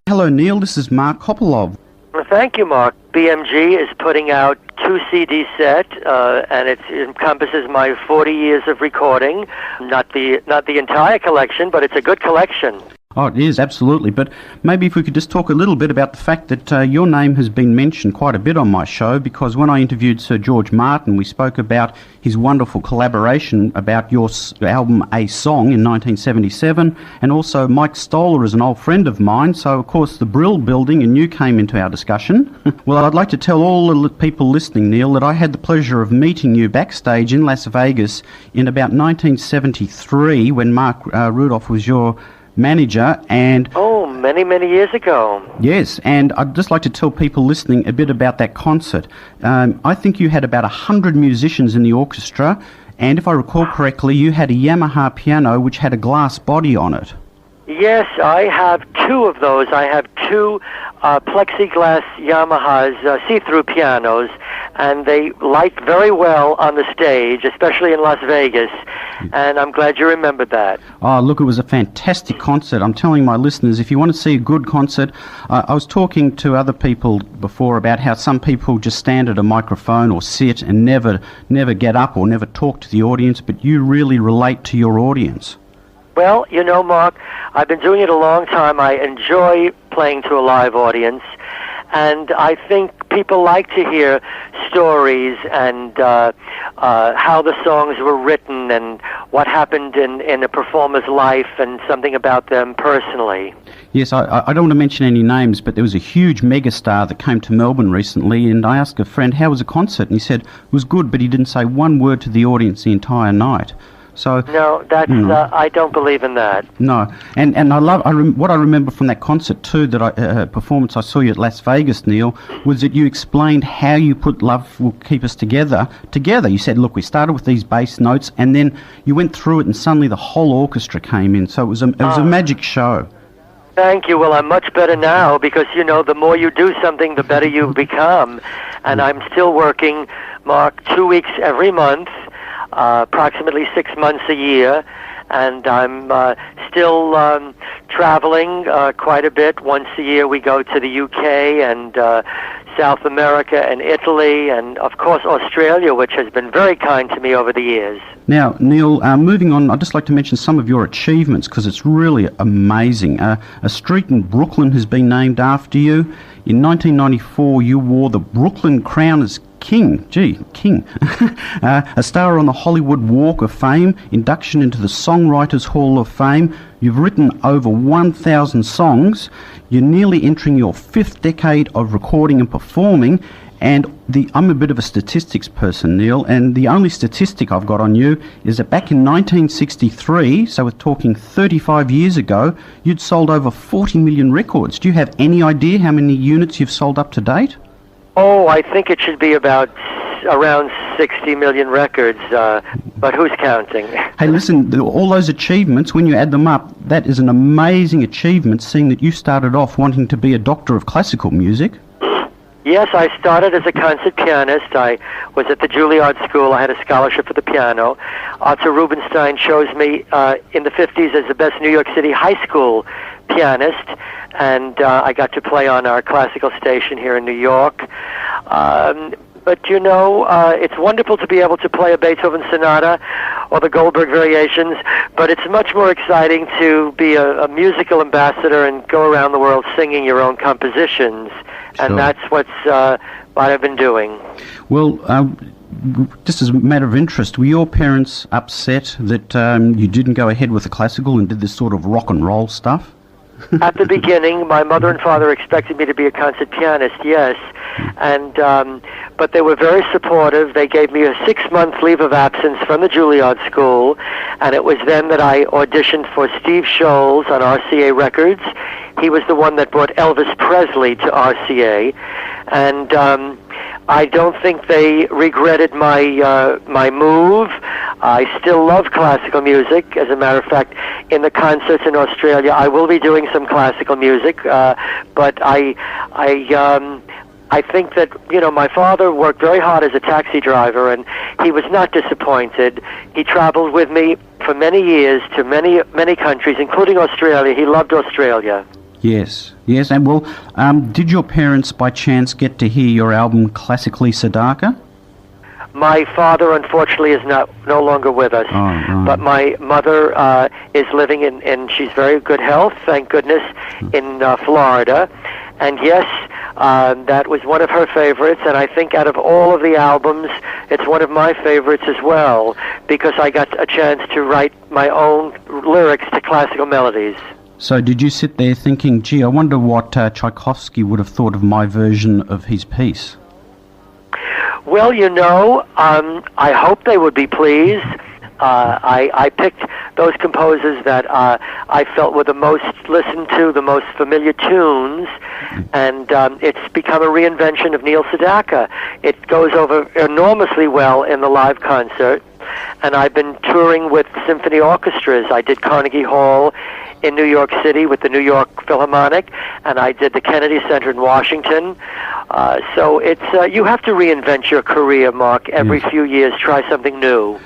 Hello, Neil. This is Mark Copolov. Well, thank you, Mark. BMG is putting out 2 CD set, and it encompasses my 40 years of recording. Not the entire collection, but it's a good collection. Oh, it is, absolutely. But maybe if we could just talk a little bit about the fact that your name has been mentioned quite a bit on my show, because when I interviewed Sir George Martin, we spoke about his wonderful collaboration about your album A Song in 1977, and also Mike Stoller is an old friend of mine, so of course the Brill Building and you came into our discussion. Well, I'd like to tell all the people listening, Neil, that I had the pleasure of meeting you backstage in Las Vegas in about 1973 when Mark Rudolph was your manager, and many years ago. Yes, and I'd just like to tell people listening a bit about that concert. I think you had about 100 musicians in the orchestra, and if I recall correctly, you had a Yamaha piano which had a glass body on it. Yes, I have 2 of those. I have 2 plexiglass Yamahas, see-through pianos, and they light very well on the stage, especially in Las Vegas, and I'm glad you remembered that. Oh, look, it was a fantastic concert. I'm telling my listeners, if you want to see a good concert, I was talking to other people before about how some people just stand at a microphone or sit and never get up or never talk to the audience, but you really relate to your audience. Well, you know, Mark, I've been doing it a long time. I enjoy playing to a live audience, and I think people like to hear stories and how the songs were written and what happened in a performer's life and something about them personally. Yes, I don't want to mention any names, but there was a huge megastar that came to Melbourne recently, and I asked a friend, how was the concert? And he said it was good, but he didn't say one word to the audience the entire night. So no, that's I don't believe in that. No, and what I remember from that concert too, that performance I saw you at Las Vegas, Neil, was that you explained how you put Love Will Keep Us Together. You said, look, we started with these bass notes, and then you went through it, and suddenly the whole orchestra came in. So it was a magic show. Thank you. Well, I'm much better now because, you know, the more you do something, the better you become. And I'm still working, Mark, 2 weeks every month. Approximately 6 months a year, and I'm still traveling quite a bit. Once a year we go to the UK and South America and Italy and, of course, Australia, which has been very kind to me over the years. Now, Neil, moving on, I'd just like to mention some of your achievements because it's really amazing. A street in Brooklyn has been named after you. In 1994, you wore the Brooklyn Crown as King. A star on the Hollywood Walk of Fame, induction into the Songwriters Hall of Fame. You've written over 1,000 songs. You're nearly entering your 5th decade of recording and performing. And I'm a bit of a statistics person, Neil, and the only statistic I've got on you is that back in 1963, so we're talking 35 years ago, you'd sold over 40 million records. Do you have any idea how many units you've sold up to date? Oh, I think it should be around 60 million records, but who's counting? Hey, listen, all those achievements, when you add them up, that is an amazing achievement, seeing that you started off wanting to be a doctor of classical music. Yes, I started as a concert pianist. I was at the Juilliard School. I had a scholarship for the piano. Arthur Rubinstein chose me in the 50s as the best New York City high school pianist, and I got to play on our classical station here in New York. But, you know, it's wonderful to be able to play a Beethoven sonata or the Goldberg variations, but it's much more exciting to be a musical ambassador and go around the world singing your own compositions. Sure. And that's what I've been doing. Well, just as a matter of interest, were your parents upset that you didn't go ahead with the classical and did this sort of rock and roll stuff? At the beginning, my mother and father expected me to be a concert pianist, yes, and but they were very supportive. They gave me a 6-month leave of absence from the Juilliard School, and it was then that I auditioned for Steve Scholz on RCA Records. He was the one that brought Elvis Presley to RCA, and I don't think they regretted my move. I still love classical music. As a matter of fact, in the concerts in Australia, I will be doing some classical music. But I think that, you know, my father worked very hard as a taxi driver, and he was not disappointed. He traveled with me for many years to many countries, including Australia. He loved Australia. Yes, yes. And well, did your parents by chance get to hear your album Classically Sedaka? My father, unfortunately, is no longer with us. Oh, right. But my mother is living in she's very good health, thank goodness, in Florida. And yes, that was one of her favorites, and I think out of all of the albums, it's one of my favorites as well, because I got a chance to write my own lyrics to classical melodies. So did you sit there thinking, gee, I wonder what Tchaikovsky would have thought of my version of his piece? Well, I hope they would be pleased. I picked those composers that I felt were the most listened to, the most familiar tunes, and it's become a reinvention of Neil Sedaka. It goes over enormously well in the live concert, and I've been touring with symphony orchestras. I did Carnegie Hall in New York City with the New York Philharmonic, and I did the Kennedy Center in Washington. So it's you have to reinvent your career, Mark. Every few years, try something new.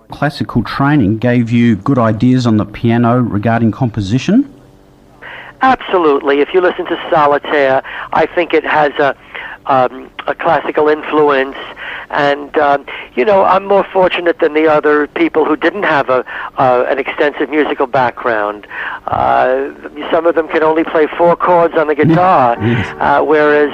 Classical training gave you good ideas on the piano regarding composition? Absolutely. If you listen to Solitaire, I think it has a classical influence, and I'm more fortunate than the other people who didn't have an extensive musical background. Some of them can only play 4 chords on the guitar, whereas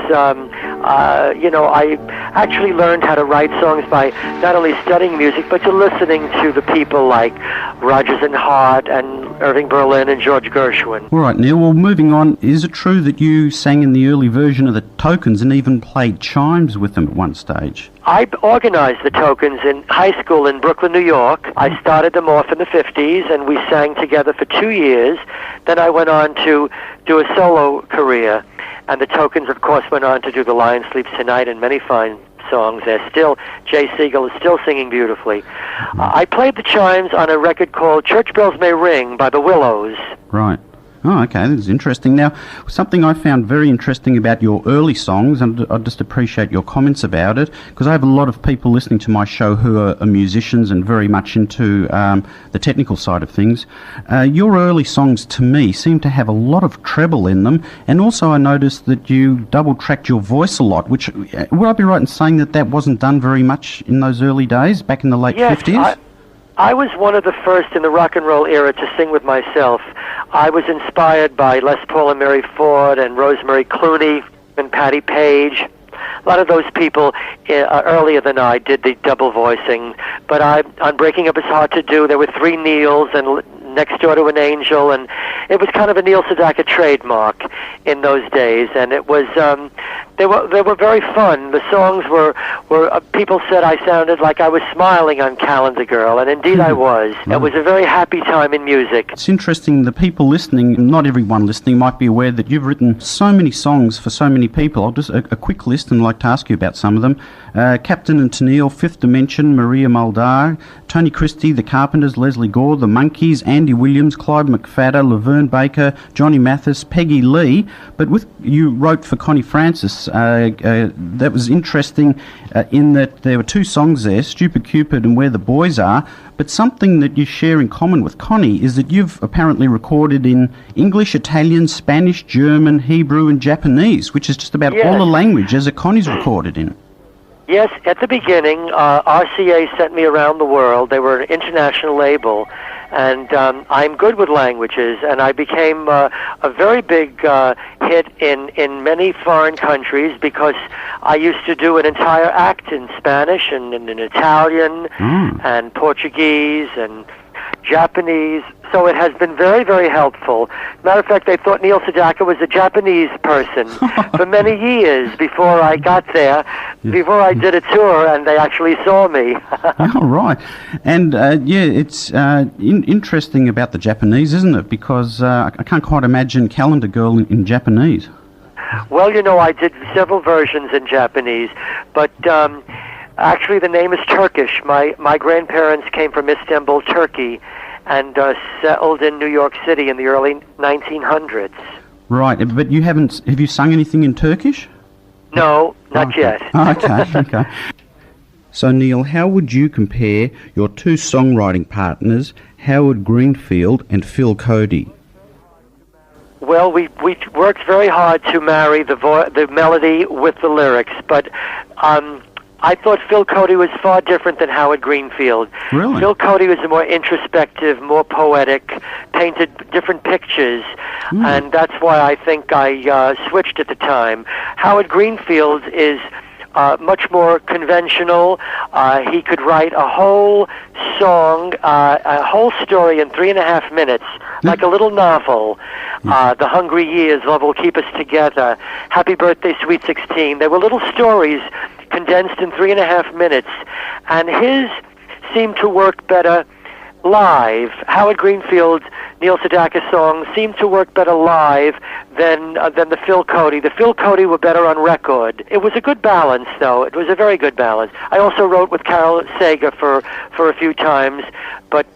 I actually learned how to write songs by not only studying music but to listening to the people like Rodgers and Hart and Irving Berlin and George Gershwin. All right, Neil. Well, moving on, is it true that you sang in the early version of the Tokens and even played chimes with them at one stage? I organized the Tokens in high school in Brooklyn, New York. I started them off in the 50s, and we sang together for 2 years. Then I went on to do a solo career, and the Tokens, of course, went on to do The Lion Sleeps Tonight and many fine songs. Jay Siegel is still singing beautifully. I played the chimes on a record called Church Bells May Ring by the Willows. Right. Oh, okay, this is interesting. Now, something I found very interesting about your early songs, and I just appreciate your comments about it, because I have a lot of people listening to my show who are musicians and very much into the technical side of things. Your early songs, to me, seem to have a lot of treble in them, and also I noticed that you double-tracked your voice a lot, which, would I be right in saying that wasn't done very much in those early days, back in the late 50s? I was one of the first in the rock and roll era to sing with myself. I was inspired by Les Paul and Mary Ford and Rosemary Clooney and Patti Page. A lot of those people earlier than I did the double voicing. But on Breaking Up Is Hard to Do, there were 3 Neils and Next Door to an Angel, and it was kind of a Neil Sedaka trademark in those days, and it was they were very fun. The songs were people said I sounded like I was smiling on Calendar Girl, and indeed I was. It was a very happy time in music. It's interesting, the people listening, not everyone listening might be aware that you've written so many songs for so many people. I'll just a quick list and I'd like to ask you about some of them. Captain Tennille, Fifth Dimension, Maria Muldaur, Tony Christie, The Carpenters, Leslie Gore, The Monkees, Andy Williams, Clyde McPhatter, Laverne Baker, Johnny Mathis, Peggy Lee. But you wrote for Connie Francis. That was interesting in that there were 2 songs there, Stupid Cupid and Where the Boys Are. But something that you share in common with Connie is that you've apparently recorded in English, Italian, Spanish, German, Hebrew and Japanese, which is just about all the languages that Connie's recorded in. Yes, at the beginning, RCA sent me around the world. They were an international label, and I'm good with languages, and I became a very big hit in many foreign countries because I used to do an entire act in Spanish and in Italian and Portuguese and Japanese. So it has been very, very helpful. Matter of fact, they thought Neil Sedaka was a Japanese person for many years before I got there, before I did a tour, and they actually saw me. Oh, right. And, it's interesting about the Japanese, isn't it? Because I can't quite imagine Calendar Girl in Japanese. Well, I did several versions in Japanese, but actually the name is Turkish. My grandparents came from Istanbul, Turkey, and settled in New York City in the early 1900s. Right, but have you sung anything in Turkish? No, not yet. Okay. So, Neil, how would you compare your 2 songwriting partners, Howard Greenfield and Phil Cody? Well, we worked very hard to marry the melody with the lyrics, but I thought Phil Cody was far different than Howard Greenfield. Really? Phil Cody was more introspective, more poetic, painted different pictures, and that's why I think I switched at the time. Howard Greenfield is much more conventional. He could write a whole song, a whole story in 3.5 minutes, like a little novel. The Hungry Years, Love Will Keep Us Together, Happy Birthday, Sweet 16. They were little stories condensed in 3.5 minutes, and his seemed to work better live. Howard Greenfield's Neil Sedaka songs seemed to work better live than the Phil Cody. The Phil Cody were better on record. It was a good balance, though. It was a very good balance. I also wrote with Carol Sager for a few times, but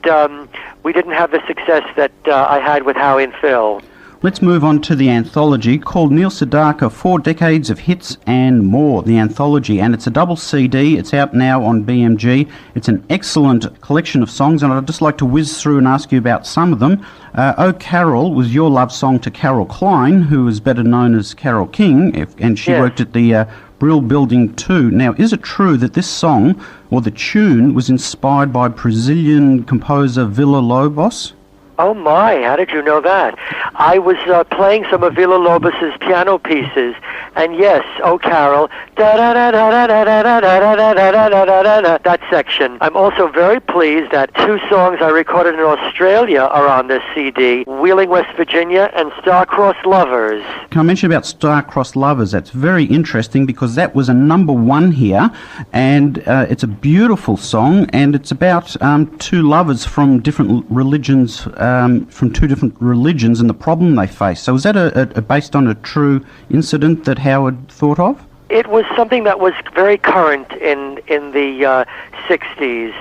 we didn't have the success that I had with Howie and Phil. Let's move on to the anthology called Neil Sedaka, 4 Decades of Hits and More, the anthology, and it's a double CD. It's out now on BMG. It's an excellent collection of songs, and I'd just like to whiz through and ask you about some of them. Oh Carol was your love song to Carol Klein, who is better known as Carol King, and she worked at the Brill Building too. Now, is it true that this song, or the tune, was inspired by Brazilian composer Villa Lobos? Oh my, how did you know that? I was playing some of Villa Lobos's piano pieces, and yes, Oh Carol, that section. I'm also very pleased that 2 songs I recorded in Australia are on this CD, Wheeling, West Virginia, and Star-Crossed Lovers. Can I mention about Star-Crossed Lovers? That's very interesting because that was a #1 here, and it's a beautiful song, and it's about 2 lovers from different religions, from 2 different religions and the problem they face. So is that based on a true incident that Howard thought of? It was something that was very current in the 60s.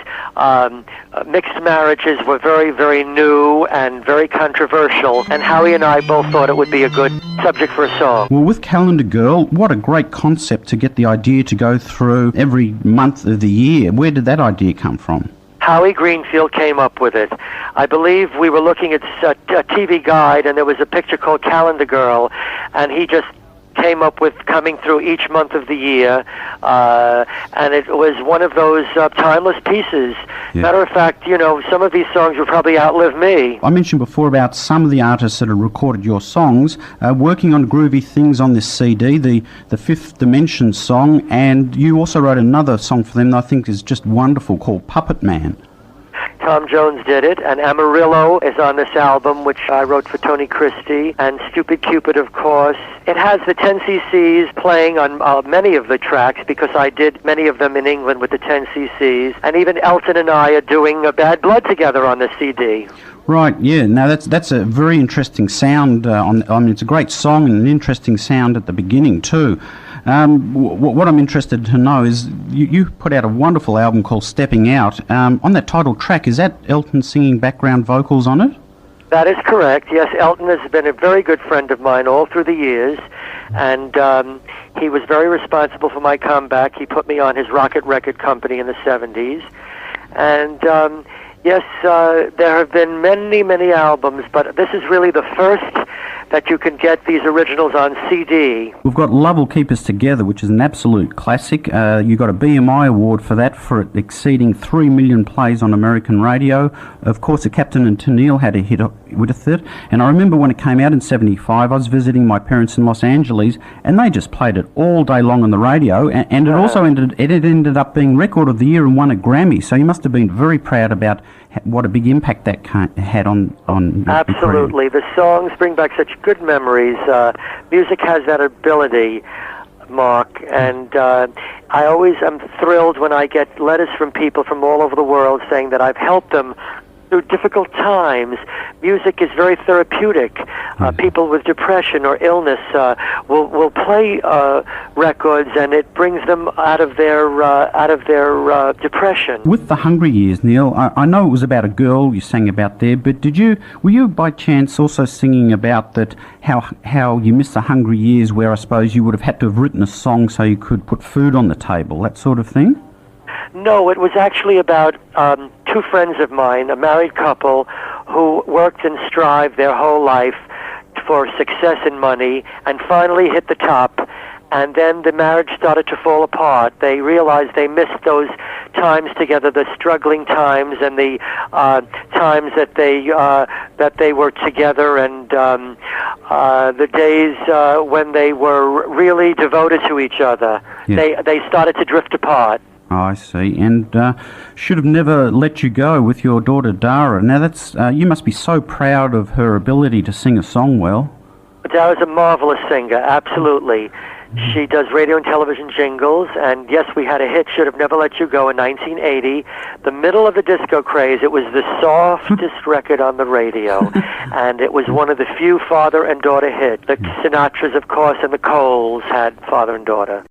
Mixed marriages were very, very new and very controversial, and Howie and I both thought it would be a good subject for a song. Well, with Calendar Girl, what a great concept to get the idea to go through every month of the year. Where did that idea come from? Howie Greenfield came up with it. I believe we were looking at a TV guide, and there was a picture called Calendar Girl, and he just came up with coming through each month of the year, and it was one of those timeless pieces. Yeah. Matter of fact, you know, some of these songs will probably outlive me. I mentioned before about some of the artists that have recorded your songs, working on groovy things on this CD, the Fifth Dimension song, and you also wrote another song for them that I think is just wonderful called Puppet Man. Tom Jones did it, and Amarillo is on this album, which I wrote for Tony Christie, and Stupid Cupid, of course. It has the 10cc's playing on many of the tracks, because I did many of them in England with the 10cc's, and even Elton and I are doing Bad Blood together on the CD. Right, yeah. Now that's a very interesting sound. I mean, it's a great song and an interesting sound at the beginning too. What I'm interested to know is you put out a wonderful album called Stepping Out. On that title track, is that Elton singing background vocals on it? That is correct. Yes, Elton has been a very good friend of mine all through the years, and he was very responsible for my comeback. He put me on his Rocket Record company in the 70s, and yes, there have been many, many albums, but this is really the first that you can get these originals on CD. We've got Love Will Keep Us Together, which is an absolute classic. You got a BMI award for that, for it exceeding 3 million plays on American radio. Of course, the Captain and Tennille had a hit with it, and I remember when it came out in 75, I was visiting my parents in Los Angeles, and they just played it all day long on the radio, and it also ended up being Record of the Year and won a Grammy, so you must have been very proud about what a big impact that had on Absolutely. The songs bring back such good memories. Music has that ability, Mark, and I always am thrilled when I get letters from people from all over the world saying that I've helped them through difficult times. Music is very therapeutic. People with depression or illness will play records, and it brings them out of their depression. With the Hungry Years, Neil, I know it was about a girl you sang about there, but were you by chance also singing about that how you missed the Hungry Years, where I suppose you would have had to have written a song so you could put food on the table, that sort of thing? No, it was actually about 2 friends of mine, a married couple, who worked and strived their whole life for success and money, and finally hit the top. And then the marriage started to fall apart. They realized they missed those times together, the struggling times, and the times that they were together, and the days when they were really devoted to each other. Yeah. They started to drift apart. Oh, I see. And should have never let you go with your daughter Dara. Now, that's you must be so proud of her ability to sing a song well. Dara's a marvelous singer, absolutely. She does radio and television jingles, and yes, we had a hit, Should Have Never Let You Go, in 1980. The middle of the disco craze, it was the softest record on the radio, and it was one of the few father and daughter hits. The Sinatras, of course, and the Coles had father and daughter.